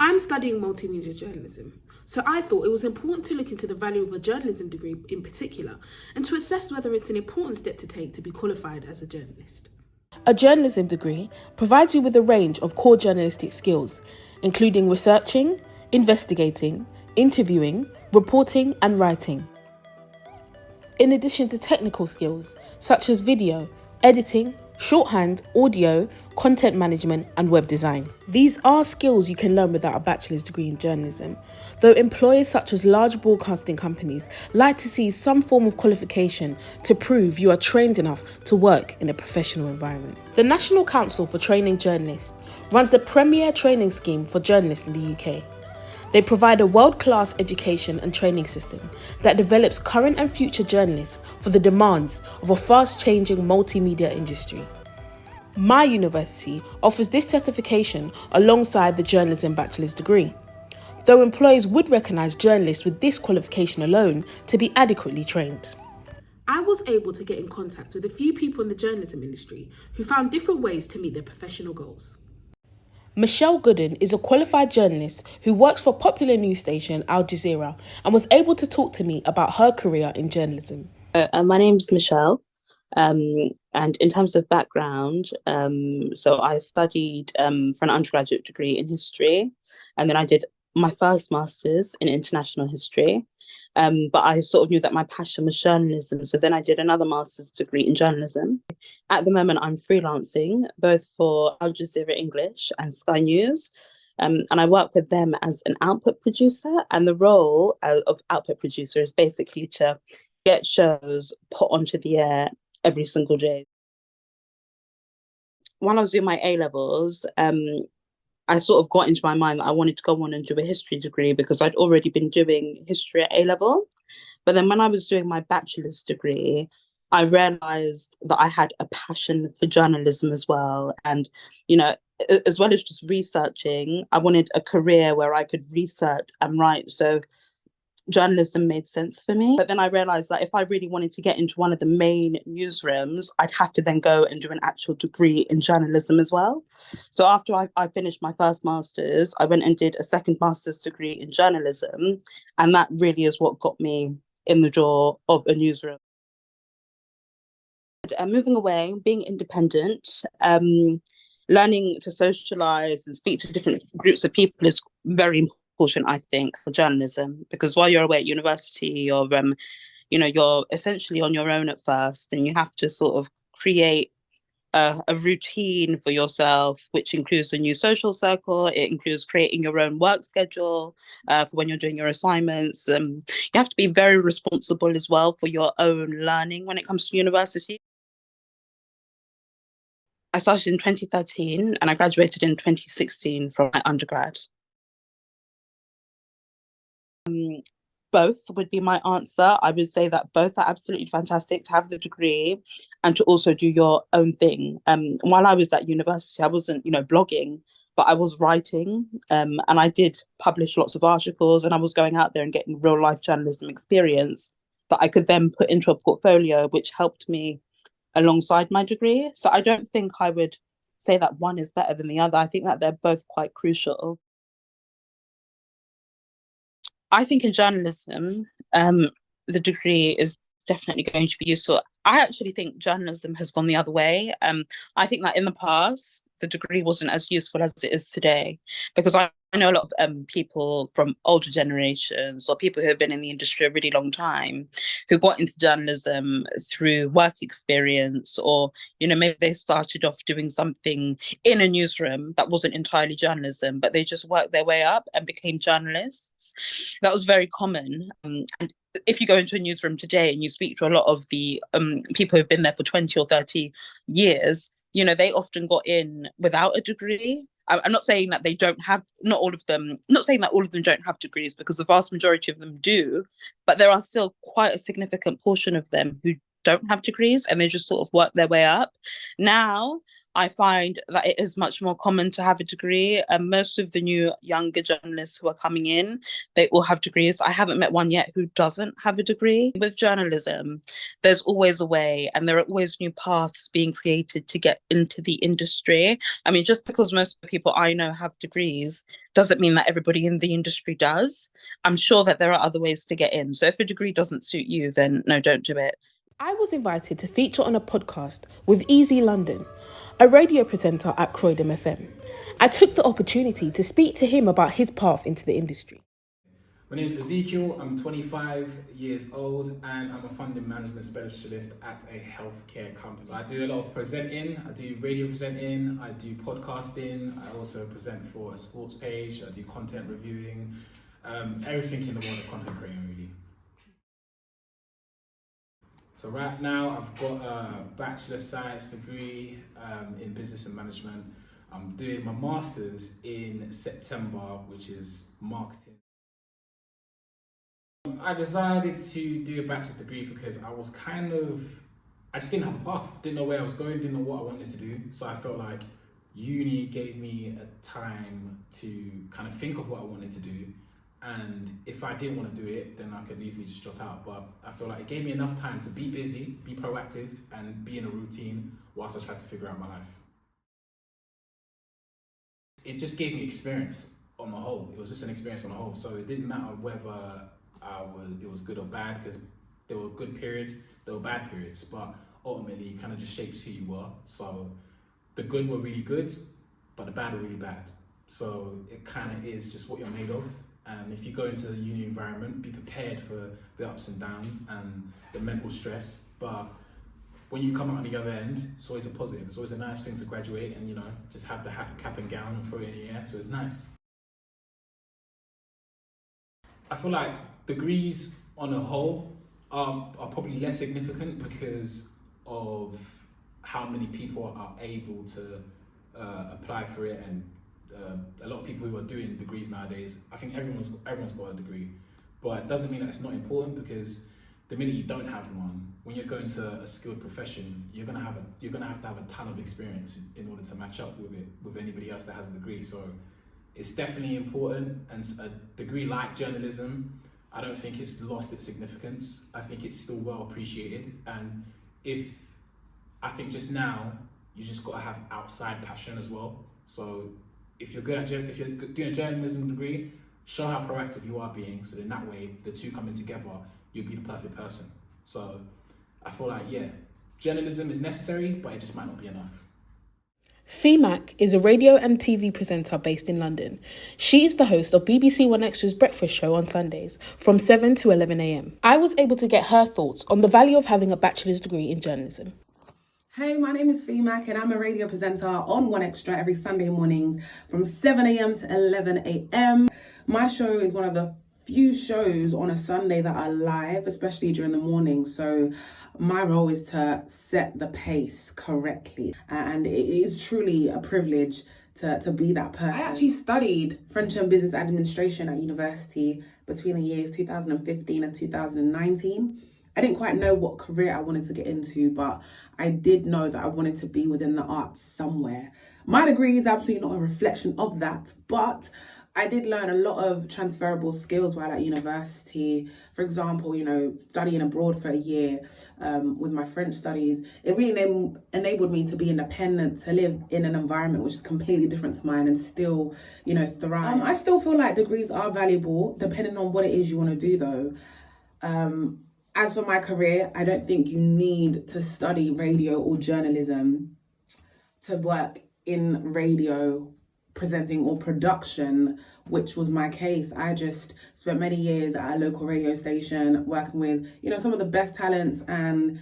I'm studying multimedia journalism, so I thought it was important to look into the value of a journalism degree in particular and to assess whether it's an important step to take to be qualified as a journalist. A journalism degree provides you with a range of core journalistic skills, including researching, investigating, interviewing, reporting, and writing. In addition to technical skills such as video, editing, shorthand, audio, content management, and web design. These are skills you can learn without a bachelor's degree in journalism, though employers such as large broadcasting companies like to see some form of qualification to prove you are trained enough to work in a professional environment. The National Council for Training Journalists runs the premier training scheme for journalists in the UK. They provide a world-class education and training system that develops current and future journalists for the demands of a fast-changing multimedia industry. My university offers this certification alongside the journalism bachelor's degree, though employers would recognise journalists with this qualification alone to be adequately trained. I was able to get in contact with a few people in the journalism industry who found different ways to meet their professional goals. Michelle Gooden is a qualified journalist who works for popular news station Al Jazeera and was able to talk to me about her career in journalism. My name's Michelle, and in terms of background, so I studied for an undergraduate degree in history, and then I did my first master's in international history. But I sort of knew that my passion was journalism, so then I did another master's degree in journalism. At the moment, I'm freelancing both for Al Jazeera English and Sky News. And I work with them as an output producer. And the role of output producer is basically to get shows put onto the air every single day. When I was doing my A levels, I sort of got into my mind that I wanted to go on and do a history degree because I'd already been doing history at A level. But then when I was doing my bachelor's degree, I realized that I had a passion for journalism as well. And, as well as just researching, I wanted a career where I could research and write. So journalism made sense for me. But then I realized that if I really wanted to get into one of the main newsrooms, I'd have to then go and do an actual degree in journalism as well. So after I finished my first master's, I went and did a second master's degree in journalism. And that really is what got me in the door of a newsroom. Moving away, being independent, learning to socialize and speak to different groups of people is very important, I think, for journalism, because while you're away at university, you're essentially on your own at first, and you have to sort of create a routine for yourself, which includes a new social circle. It includes creating your own work schedule for when you're doing your assignments. You have to be very responsible as well for your own learning when it comes to university. I started in 2013 and I graduated in 2016 from my undergrad. Both would be my answer. I would say that both are absolutely fantastic, to have the degree and to also do your own thing. While I was at university, I wasn't, blogging, but I was writing, and I did publish lots of articles, and I was going out there and getting real life journalism experience that I could then put into a portfolio, which helped me alongside my degree. So I don't think I would say that one is better than the other. I think that they're both quite crucial. I think in journalism, the degree is definitely going to be useful. I actually think journalism has gone the other way. I think that in the past, the degree wasn't as useful as it is today, because I know a lot of people from older generations or people who have been in the industry a really long time who got into journalism through work experience, or maybe they started off doing something in a newsroom that wasn't entirely journalism, but they just worked their way up and became journalists. That was very common. And if you go into a newsroom today and you speak to a lot of the people who've been there for 20 or 30 years, they often got in without a degree. I'm not saying that they don't have, not saying that all of them don't have degrees, because the vast majority of them do, but there are still quite a significant portion of them who don't have degrees and they just sort of work their way up. Now, I find that it is much more common to have a degree. And most of the new younger journalists who are coming in, they all have degrees. I haven't met one yet who doesn't have a degree. With journalism, there's always a way, and there are always new paths being created to get into the industry. I mean, just because most of the people I know have degrees doesn't mean that everybody in the industry does. I'm sure that there are other ways to get in. So if a degree doesn't suit you, then no, don't do it. I was invited to feature on a podcast with Easy London, a radio presenter at Croydon FM. I took the opportunity to speak to him about his path into the industry. My name is Ezekiel, I'm 25 years old and I'm a funding management specialist at a healthcare company. So I do a lot of presenting, I do radio presenting, I do podcasting, I also present for a sports page, I do content reviewing, everything in the world of content creating really. So right now I've got a Bachelor of Science degree in Business and Management. I'm doing my Masters in September, which is Marketing. I decided to do a Bachelor's degree because I just didn't have a path, didn't know where I was going, didn't know what I wanted to do. So I felt like uni gave me a time to kind of think of what I wanted to do. And if I didn't want to do it, then I could easily just drop out. But I feel like it gave me enough time to be busy, be proactive, and be in a routine whilst I tried to figure out my life. It just gave me experience on the whole. It was just an experience on the whole. So it didn't matter whether it was good or bad, because there were good periods, there were bad periods, but ultimately it kind of just shapes who you were. So the good were really good, but the bad were really bad. So it kind of is just what you're made of. And if you go into the uni environment, be prepared for the ups and downs and the mental stress. But when you come out on the other end, it's always a positive. It's always a nice thing to graduate and, just have the hat, cap and gown and throw it in the air. So it's nice. I feel like degrees on a whole are probably less significant because of how many people are able to apply for it, and a lot of people who are doing degrees nowadays. I think everyone's got a degree, but it doesn't mean that it's not important, because the minute you don't have one, when you're going to a skilled profession, you're gonna have to have a ton of experience in order to match up with anybody else that has a degree. So it's definitely important, and a degree like journalism, I don't think it's lost its significance. I think it's still well appreciated, and I think just now you just got to have outside passion as well. So if you're doing a journalism degree, show how proactive you are being, so then that way the two coming together, you'll be the perfect person. So I feel like, journalism is necessary, but it just might not be enough. Mac is a radio and TV presenter based in London. She is the host of BBC One Extra's breakfast show on Sundays from 7 to 11 a.m. I was able to get her thoughts on the value of having a bachelor's degree in journalism. Hey, my name is Mac and I'm a radio presenter on One Extra every Sunday mornings from 7 a.m. to 11 a.m. My show is one of the few shows on a Sunday that are live, especially during the morning. So my role is to set the pace correctly. And it is truly a privilege to be that person. I actually studied French and Business Administration at university between the years 2015 and 2019. I didn't quite know what career I wanted to get into, but I did know that I wanted to be within the arts somewhere. My degree is absolutely not a reflection of that, but I did learn a lot of transferable skills while at university. For example, studying abroad for a year with my French studies, it really enabled me to be independent, to live in an environment which is completely different to mine and still, thrive. I still feel like degrees are valuable, depending on what it is you want to do though. As for my career, I don't think you need to study radio or journalism to work in radio presenting or production, which was my case. I just spent many years at a local radio station working with, some of the best talents and,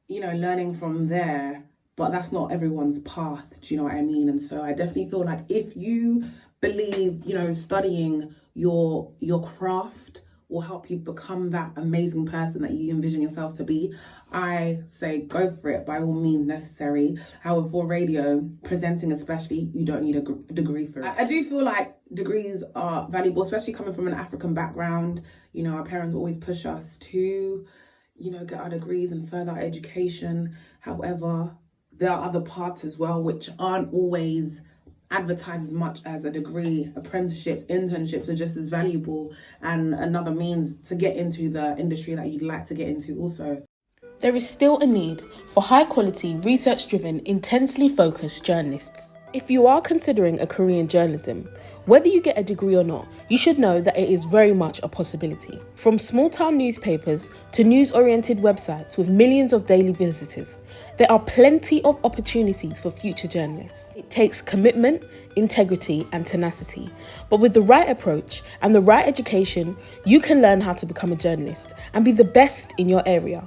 learning from there. But that's not everyone's path, do you know what I mean? And so I definitely feel like if you believe, studying your craft will help you become that amazing person that you envision yourself to be, I say go for it by all means necessary. However, for radio, presenting especially, you don't need a degree for it. I do feel like degrees are valuable, especially coming from an African background. Our parents always push us to, get our degrees and further our education. However, there are other parts as well which aren't always advertised as much as a degree. Apprenticeships, internships are just as valuable and another means to get into the industry that you'd like to get into also. There is still a need for high-quality, research-driven, intensely focused journalists. If you are considering a career in journalism, whether you get a degree or not, you should know that it is very much a possibility. From small-town newspapers to news-oriented websites with millions of daily visitors, there are plenty of opportunities for future journalists. It takes commitment, integrity, and tenacity. But with the right approach and the right education, you can learn how to become a journalist and be the best in your area.